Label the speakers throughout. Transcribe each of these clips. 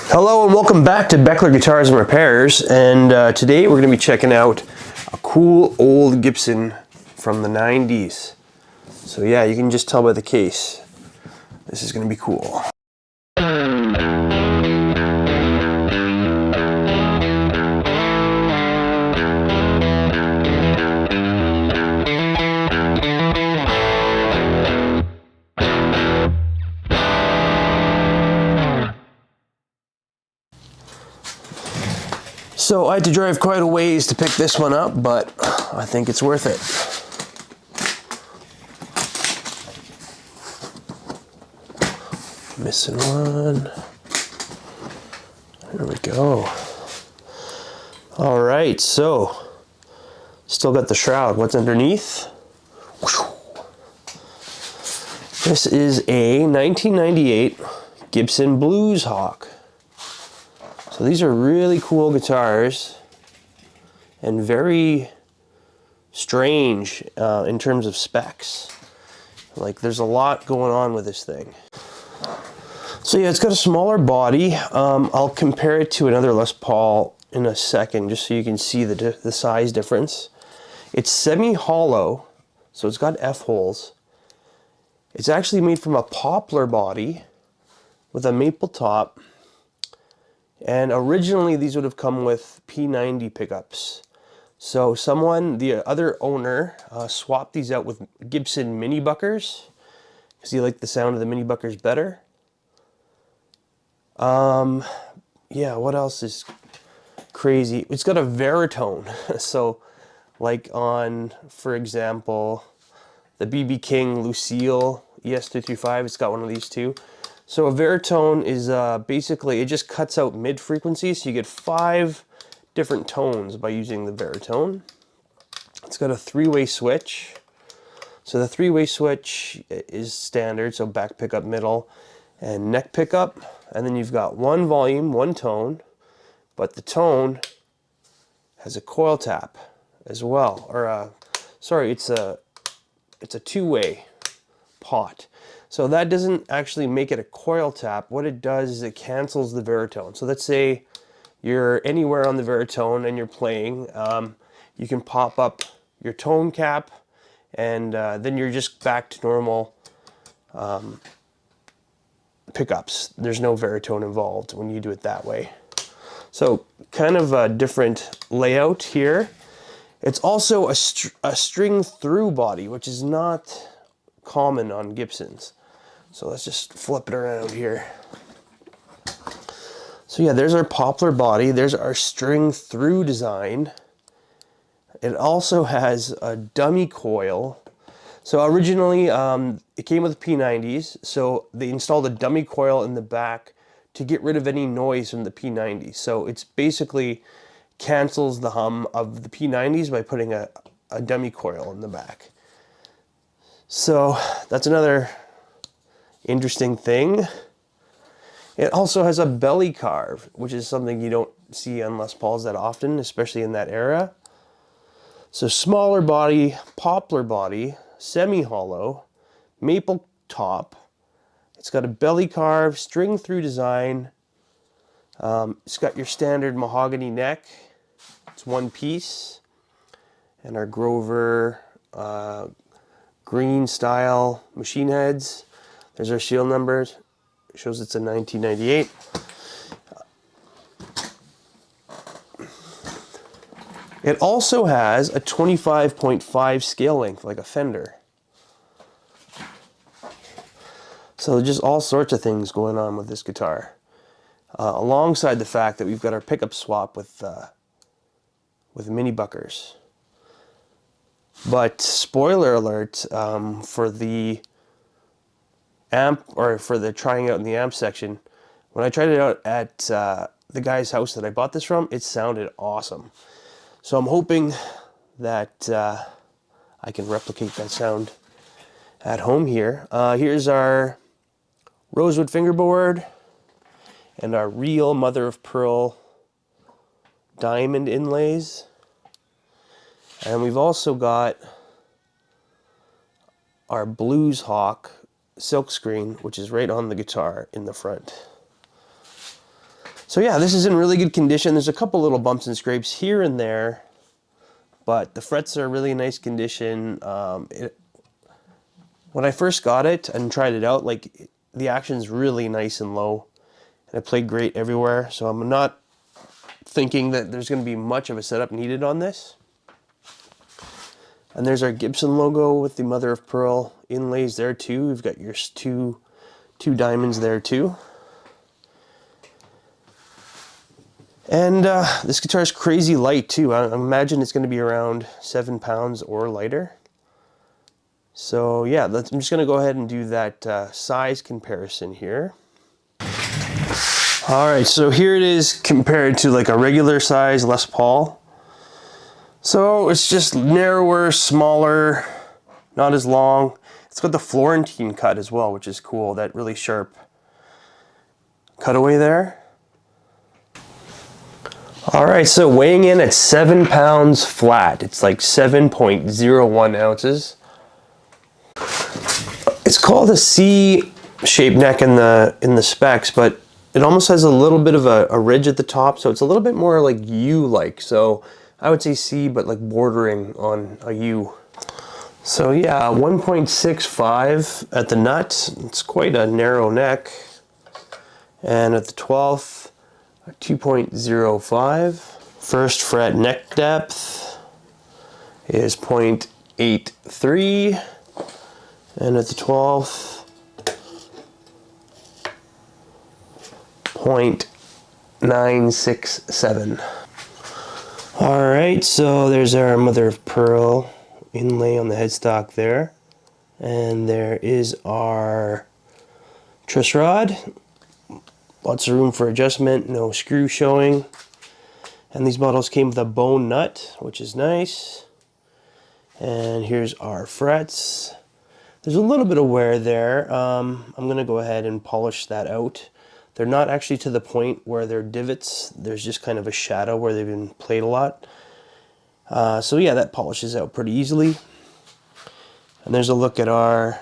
Speaker 1: Hello and welcome back to Beckler Guitars and Repairs, and today we're going to be checking out a cool old Gibson from the 90s. So yeah, you can just tell by the case, this is going to be cool. So I had to drive quite a ways to pick this one up, but I think it's worth it. Missing one. There we go. All right, so still got the shroud. What's underneath? This is a 1998 Gibson Blueshawk. So these are really cool guitars and very strange in terms of specs. Like there's a lot going on with this thing. So yeah, it's got a smaller body. I'll compare it to another Les Paul in a second just so you can see the size difference. It's semi-hollow, so it's got F-holes. It's actually made from a poplar body with a maple top. And originally these would have come with P90 pickups. So the other owner, swapped these out with Gibson mini buckers because he liked the sound of the mini buckers better. Yeah, what else is crazy? It's got a veritone. So like on, for example, the BB King Lucille ES335, it's got one of these too. So a veritone is basically, it just cuts out mid frequencies, so you get 5 different tones by using the veritone. It's got a 3-way switch. So the 3-way switch is standard, so back pickup, middle, and neck pickup. And then you've got 1 volume, 1 tone, but the tone has a coil tap as well. Or sorry, it's a 2-way pot. So that doesn't actually make it a coil tap. What it does is it cancels the veritone. So let's say you're anywhere on the veritone and you're playing, you can pop up your tone cap and then you're just back to normal pickups. There's no veritone involved when you do it that way. So kind of a different layout here. It's also a string through body, which is not common on Gibsons. So let's just flip it around here. So yeah, there's our poplar body. There's our string through design. It also has a dummy coil. So originally it came with P90s. So they installed a dummy coil in the back to get rid of any noise from the P90s. So it's basically cancels the hum of the P90s by putting a dummy coil in the back. So that's another interesting thing. It also has a belly carve, which is something you don't see on Les Pauls that often, especially in that era. So smaller body, poplar body, semi-hollow, maple top. It's got a belly carve, string through design. It's got your standard mahogany neck. It's 1 piece. And our Grover green style machine heads. There's our shield numbers. It shows it's a 1998. It also has a 25.5 scale length, like a Fender. So just all sorts of things going on with this guitar. Alongside the fact that we've got our pickup swap with mini buckers. But spoiler alert, for the amp, or for the trying out in the amp section, when I tried it out at the guy's house that I bought this from, it sounded awesome. So I'm hoping that I can replicate that sound at home here. Here's our rosewood fingerboard and our real mother of pearl diamond inlays. And we've also got our Blueshawk silkscreen, which is right on the guitar in the front. So yeah, this is in really good condition. There's a couple little bumps and scrapes here and there, but the frets are really nice condition. When I first got it and tried it out, like the action's really nice and low, and it played great everywhere. So I'm not thinking that there's going to be much of a setup needed on this. And there's our Gibson logo with the mother of pearl inlays there too. We've got your two diamonds there too. And this guitar is crazy light too. I imagine it's going to be around 7 pounds or lighter. So yeah, I'm just going to go ahead and do that size comparison here. All right, so here it is compared to like a regular size Les Paul. So it's just narrower, smaller, not as long. It's got the Florentine cut as well, which is cool. That really sharp cutaway there. All right, so weighing in at 7 pounds flat. It's like 7.01 ounces. It's called a C-shaped neck in the specs, but it almost has a little bit of a ridge at the top, so it's a little bit more like U-like. So I would say C, but like bordering on a U. So yeah, 1.65 at the nut. It's quite a narrow neck. And at the 12th, 2.05. First fret neck depth is 0.83. And at the 12th, 0.967. All right, so there's our mother of pearl inlay on the headstock there. And there is our truss rod. Lots of room for adjustment, no screw showing. And these models came with a bone nut, which is nice. And here's our frets. There's a little bit of wear there. I'm going to go ahead and polish that out. They're not actually to the point where they're divots. There's just kind of a shadow where they've been played a lot. So yeah, that polishes out pretty easily. And there's a look at our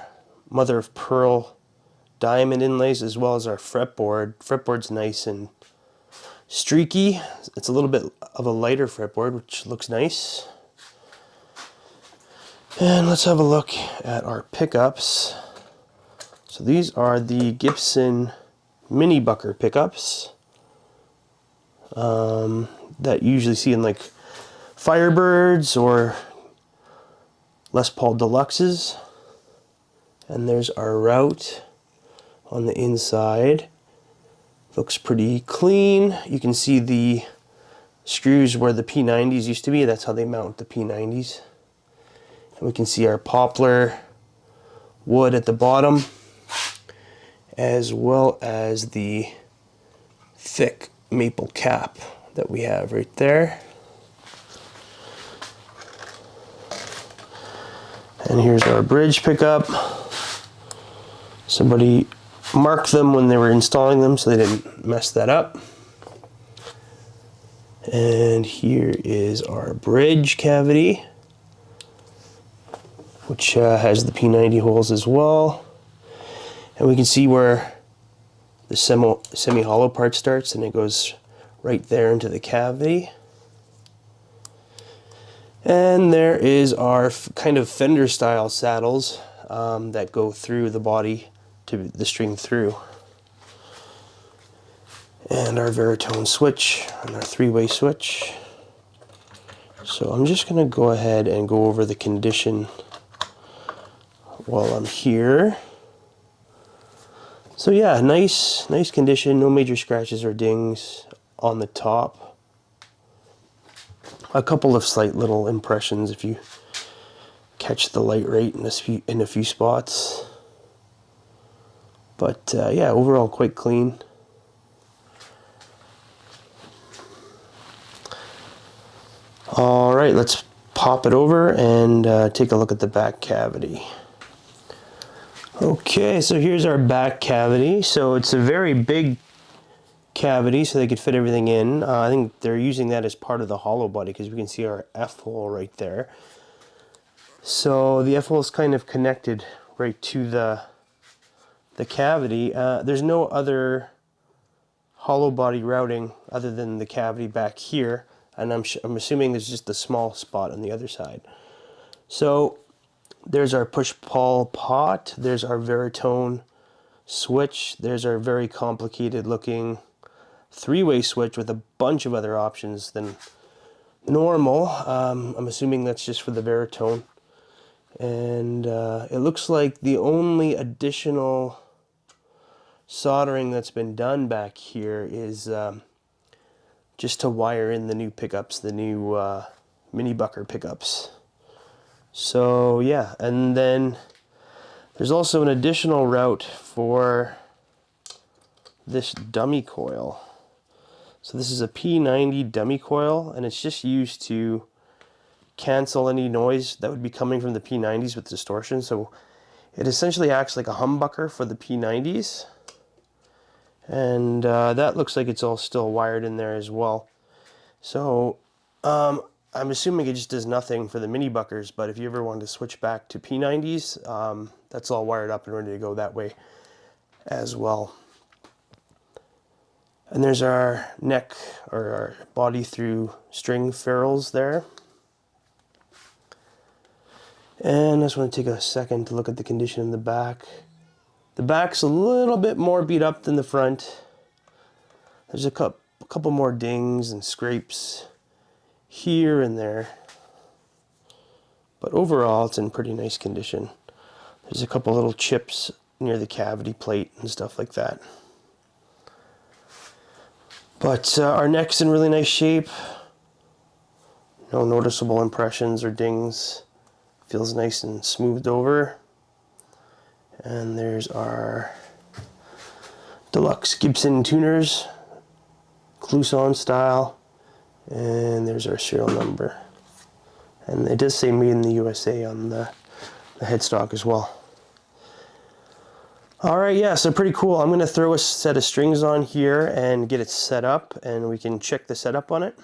Speaker 1: mother of pearl diamond inlays as well as our fretboard. Fretboard's nice and streaky. It's a little bit of a lighter fretboard, which looks nice. And let's have a look at our pickups. So these are the Gibson mini bucker pickups that you usually see in like Firebirds or Les Paul Deluxes. And there's our route on the inside. Looks pretty clean. You can see the screws where the P90s used to be. That's how they mount the P90s. And we can see our poplar wood at the bottom, as well as the thick maple cap that we have right there. And here's our bridge pickup. Somebody marked them when they were installing them so they didn't mess that up. And here is our bridge cavity, which has the P90 holes as well. And we can see where the semi-hollow part starts, and it goes right there into the cavity. And there is our kind of fender style saddles that go through the body to the string through. And our Veritone switch and our three-way switch. So I'm just going to go ahead and go over the condition while I'm here. So yeah, nice condition, no major scratches or dings on the top. A couple of slight little impressions if you catch the light right in a few spots. But yeah, overall quite clean. All right, let's pop it over and take a look at the back cavity. Okay, so here's our back cavity. So it's a very big cavity, so they could fit everything in. I think they're using that as part of the hollow body because we can see our F-hole right there. So the F-hole is kind of connected right to the cavity. There's no other hollow body routing other than the cavity back here, and I'm assuming there's just a small spot on the other side. So there's our push-pull pot, there's our Veritone switch, there's our very complicated looking three-way switch with a bunch of other options than normal. I'm assuming that's just for the Veritone. And it looks like the only additional soldering that's been done back here is just to wire in the new pickups, the new mini bucker pickups. So yeah, and then there's also an additional route for this dummy coil. So this is a P90 dummy coil, and it's just used to cancel any noise that would be coming from the P90s with distortion. So it essentially acts like a humbucker for the P90s. And that looks like it's all still wired in there as well. So I'm assuming it just does nothing for the mini buckers, but if you ever want to switch back to P90s, that's all wired up and ready to go that way as well. And there's our neck, or our body through string ferrules there. And I just want to take a second to look at the condition in the back. The back's a little bit more beat up than the front. There's a couple more dings and scrapes here and there, but overall it's in pretty nice condition. There's a couple little chips near the cavity plate and stuff like that. But our neck's in really nice shape. No noticeable impressions or dings. Feels nice and smoothed over. And there's our deluxe Gibson tuners, Clouson style. And there's our serial number. And it does say made in the USA on the headstock as well. Alright, yeah, so pretty cool. I'm going to throw a set of strings on here and get it set up, and we can check the setup on it.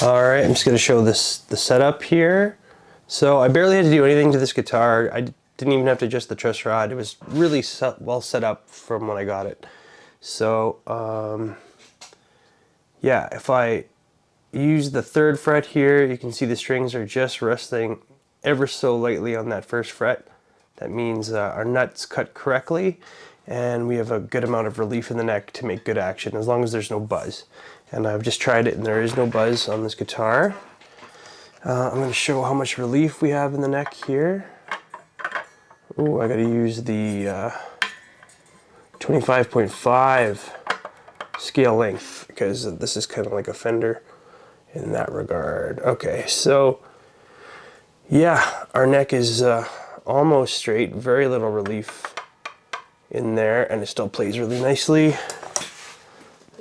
Speaker 1: Alright, I'm just going to show the setup here. So I barely had to do anything to this guitar. I didn't even have to adjust the truss rod. It was really well set up from when I got it. So yeah, if I use the 3rd fret here, you can see the strings are just resting ever so lightly on that 1st fret. That means our nut's cut correctly, and we have a good amount of relief in the neck to make good action, as long as there's no buzz. And I've just tried it, and there is no buzz on this guitar. I'm going to show how much relief we have in the neck here. Oh, I got to use the 25.5 scale length, because this is kind of like a Fender in that regard. Okay, so yeah, our neck is almost straight, very little relief in there, and it still plays really nicely.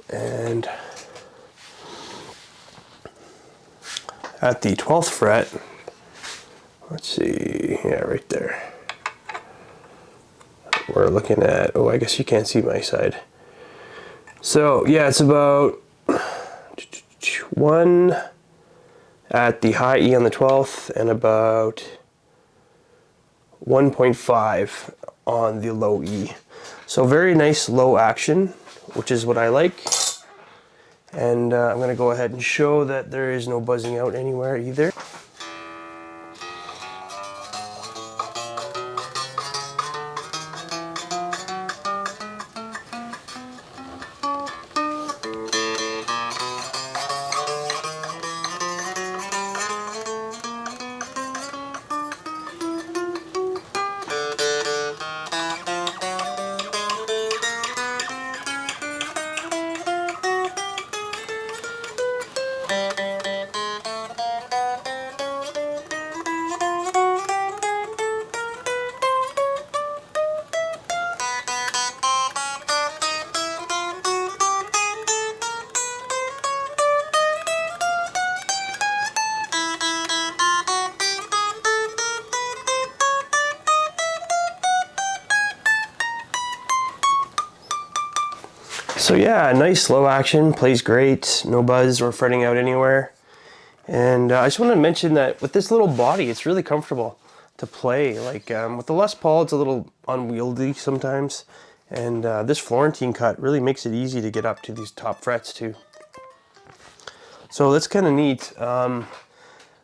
Speaker 1: And at the 12th fret, let's see, yeah, right there, we're looking at, oh, I guess you can't see my side. So yeah, it's about 1 at the high E on the 12th and about 1.5 on the low E. So very nice low action, which is what I like. And I'm going to go ahead and show that there is no buzzing out anywhere either. So yeah, nice slow action, plays great, no buzz or fretting out anywhere. And I just want to mention that with this little body, it's really comfortable to play. Like with the Les Paul, it's a little unwieldy sometimes. And this Florentine cut really makes it easy to get up to these top frets too. So that's kind of neat.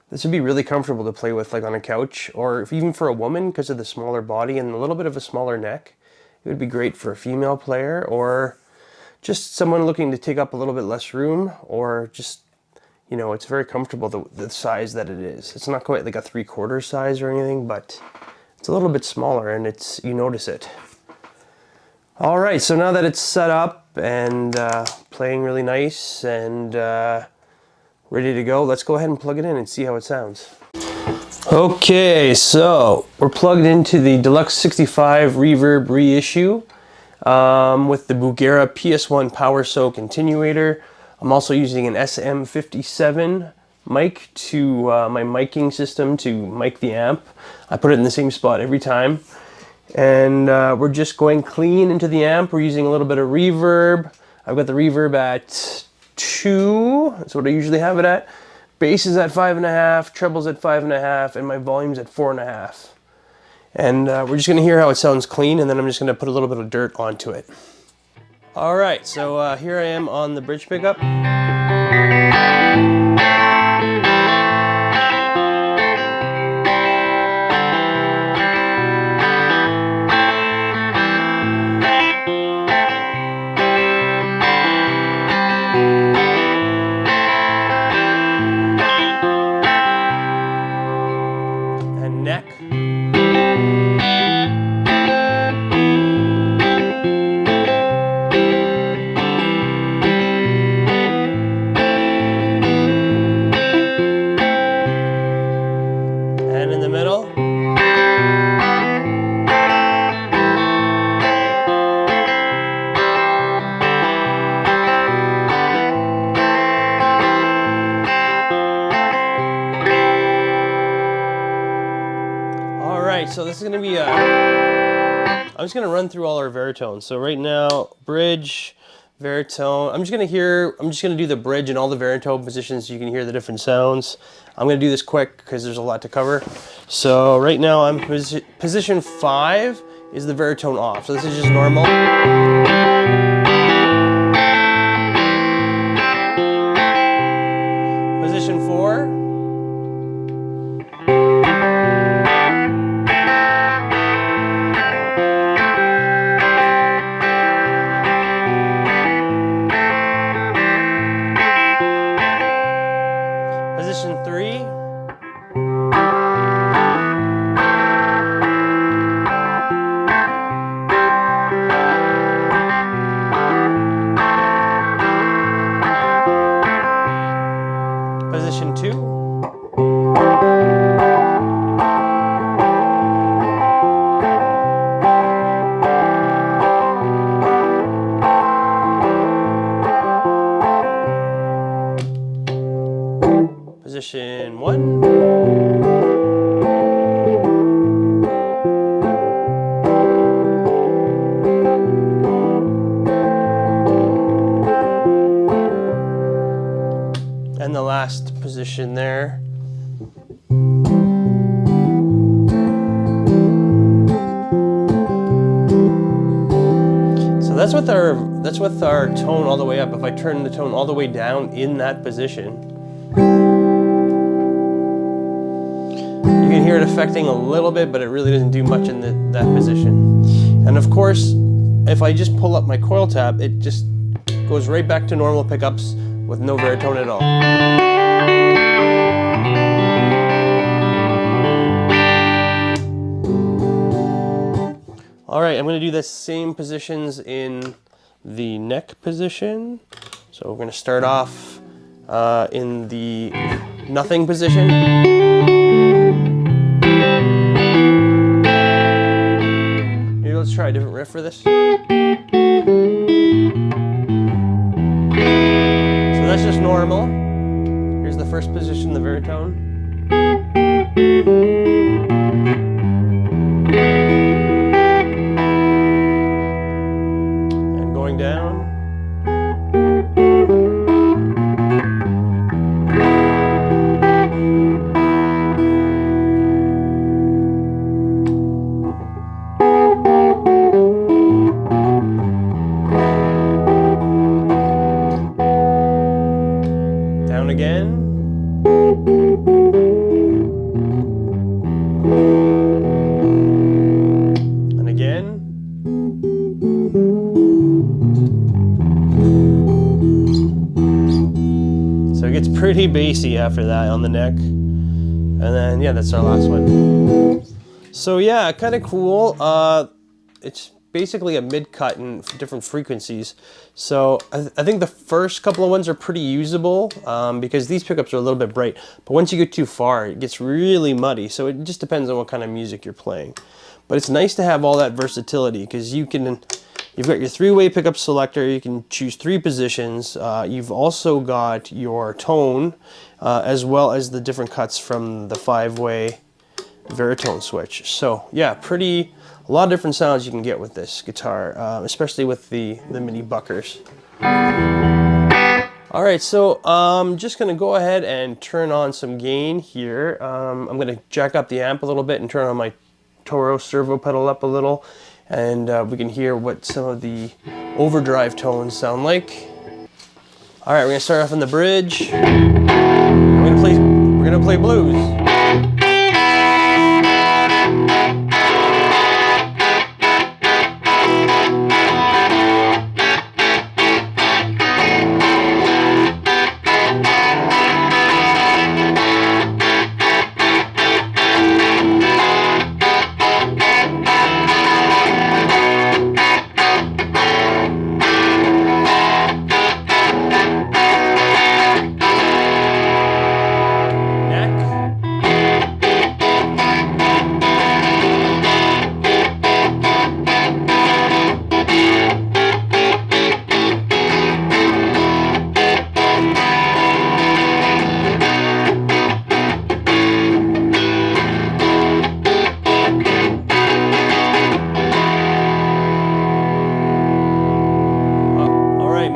Speaker 1: This would be really comfortable to play with like on a couch, or if even for a woman because of the smaller body and a little bit of a smaller neck. It would be great for a female player, or just someone looking to take up a little bit less room, or just, you know, it's very comfortable the size that it is. It's not quite like a 3/4 size or anything, but it's a little bit smaller and it's, you notice it. All right, so now that it's set up and playing really nice and ready to go, let's go ahead and plug it in and see how it sounds. Okay, so we're plugged into the Deluxe 65 Reverb reissue. With the Bugera PS1 Power Soak attenuator. I'm also using an SM57 mic to my miking system to mic the amp. I put it in the same spot every time. And we're just going clean into the amp. We're using a little bit of reverb. I've got the reverb at 2. That's what I usually have it at. Bass is at 5.5, trebles at 5.5, and my volume's at 4.5. And we're just going to hear how it sounds clean, and then I'm just going to put a little bit of dirt onto it. All right, so here I am on the bridge pickup. And neck. So this is going to be I'm just going to run through all our veritones. So right now, bridge, veritone. I'm just going to do the bridge and all the veritone positions so you can hear the different sounds. I'm going to do this quick because there's a lot to cover. So right now I'm position 5 is the veritone off. So this is just normal. Position 4. Position 3. Position 2. Position 1. And the last position there. So that's with our tone all the way up. If I turn the tone all the way down in that position, you can hear it affecting a little bit, but it really doesn't do much in that position. And of course, if I just pull up my coil tab, it just goes right back to normal pickups with no baritone at all. All right, I'm going to do the same positions in the neck position. So we're going to start off in the nothing position. Maybe let's try a different riff for this. So that's just normal. Here's the first position, the baritone. Down. Down again. And again. So it gets pretty bassy after that on the neck. And then, yeah, that's our last one. So yeah, kind of cool. It's basically a mid-cut in different frequencies. So I think the first couple of ones are pretty usable because these pickups are a little bit bright. But once you get too far, it gets really muddy. So it just depends on what kind of music you're playing. But it's nice to have all that versatility because you've got your three-way pickup selector, you can choose 3 positions. You've also got your tone, as well as the different cuts from the 5-way baritone switch. So yeah, a lot of different sounds you can get with this guitar, especially with the mini buckers. All right, so I'm just gonna go ahead and turn on some gain here. I'm gonna jack up the amp a little bit and turn on my Toro servo pedal up a little. And we can hear what some of the overdrive tones sound like. All right, we're gonna start off on the bridge. We're gonna play blues.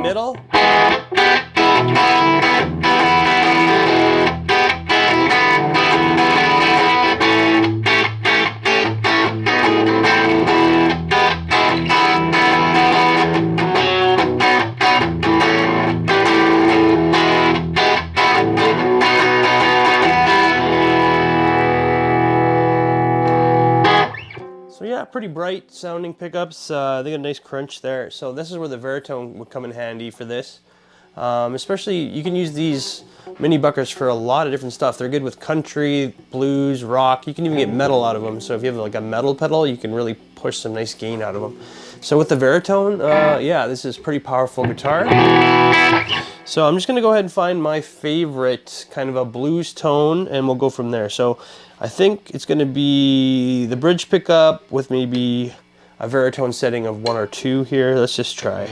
Speaker 1: Middle. So yeah, pretty bright sounding pickups. They got a nice crunch there. So this is where the baritone would come in handy for this. Especially, you can use these mini buckers for a lot of different stuff. They're good with country, blues, rock. You can even get metal out of them. So if you have like a metal pedal, you can really push some nice gain out of them. So with the baritone, yeah, this is pretty powerful guitar. So I'm just gonna go ahead and find my favorite kind of a blues tone and we'll go from there. So I think it's gonna be the bridge pickup with maybe a baritone setting of 1 or 2 here. Let's just try.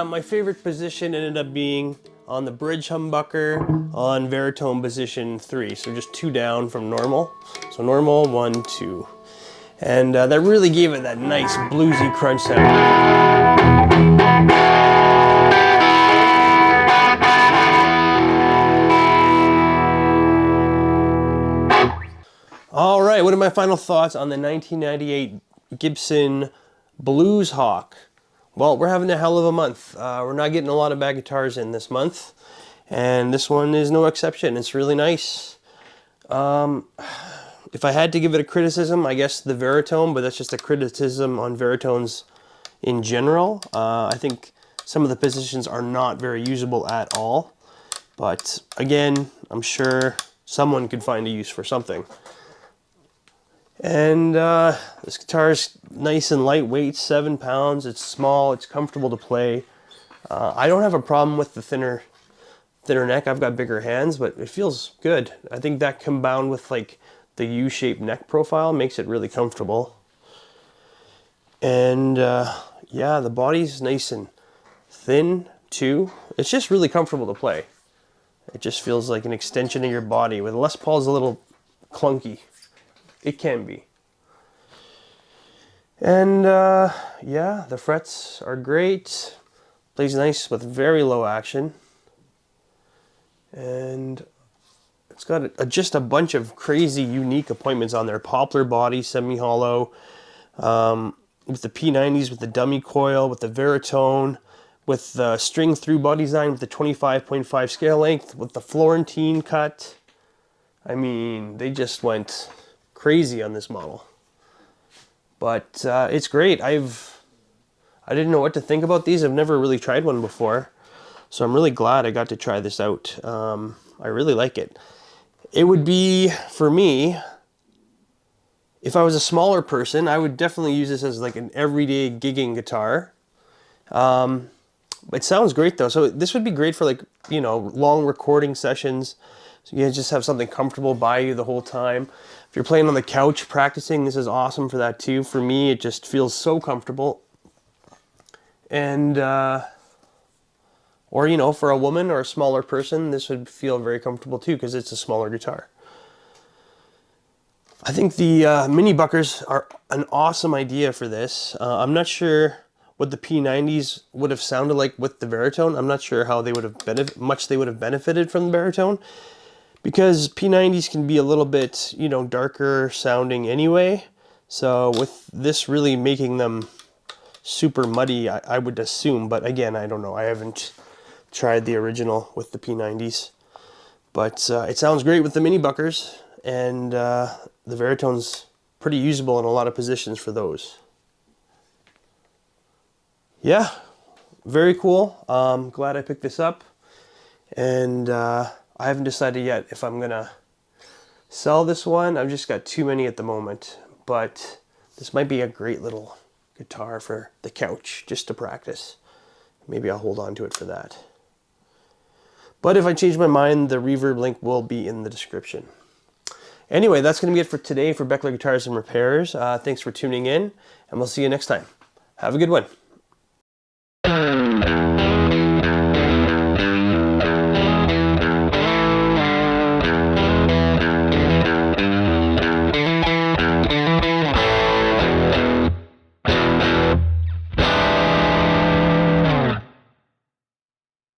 Speaker 1: my favorite position ended up being on the bridge humbucker on Veritone position 3. So just 2 down from normal. So normal, 1, 2. And that really gave it that nice bluesy crunch sound. All right, what are my final thoughts on the 1998 Gibson Blueshawk? Well, we're having a hell of a month. We're not getting a lot of bad guitars in this month, and this one is no exception. It's really nice. If I had to give it a criticism, I guess the Veritone, but that's just a criticism on Veritones in general. I think some of the positions are not very usable at all, but again, I'm sure someone could find a use for something. And this guitar is nice and lightweight, 7 pounds. It's small, it's comfortable to play. I don't have a problem with the thinner neck. I've got bigger hands, but it feels good. I think that combined with like the U-shaped neck profile makes it really comfortable. And yeah, the body's nice and thin too. It's just really comfortable to play. It just feels like an extension of your body. With Les Paul's a little clunky. It can be. And yeah, the frets are great. Plays nice with very low action. And it's got just a bunch of crazy unique appointments on there. Poplar body, semi-hollow, with the P90s, with the dummy coil, with the Veritone, with the string through body design, with the 25.5 scale length, with the Florentine cut. I mean, they just went crazy on this model. But it's great. I didn't know what to think about these. I've never really tried one before, so I'm really glad I got to try this out. I really like it. It would be, for me, if I was a smaller person, I would definitely use this as like an everyday gigging guitar. It sounds great though. So this would be great for like, you know, long recording sessions. So you just have something comfortable by you the whole time. If you're playing on the couch practicing, this is awesome for that too. For me, it just feels so comfortable. And, or, you know, for a woman or a smaller person, this would feel very comfortable too, because it's a smaller guitar. I think the mini buckers are an awesome idea for this. I'm not sure what the P90s would have sounded like with the Veritone. I'm not sure how they would have much they would have benefited from the Veritone, because P90s can be a little bit, you know, darker sounding anyway. So with this really making them super muddy, I would assume, but again, I don't know. I haven't tried the original with the P90s, but it sounds great with the mini buckers, and the Veritone's pretty usable in a lot of positions for those. Yeah, very cool. Glad I picked this up, and I haven't decided yet if I'm gonna sell this one. I've just got too many at the moment, but this might be a great little guitar for the couch just to practice. Maybe I'll hold on to it for that. But if I change my mind, the reverb link will be in the description. Anyway, that's going to be it for today for Beckler Guitars and Repairs. Thanks for tuning in, and we'll see you next time. Have a good one.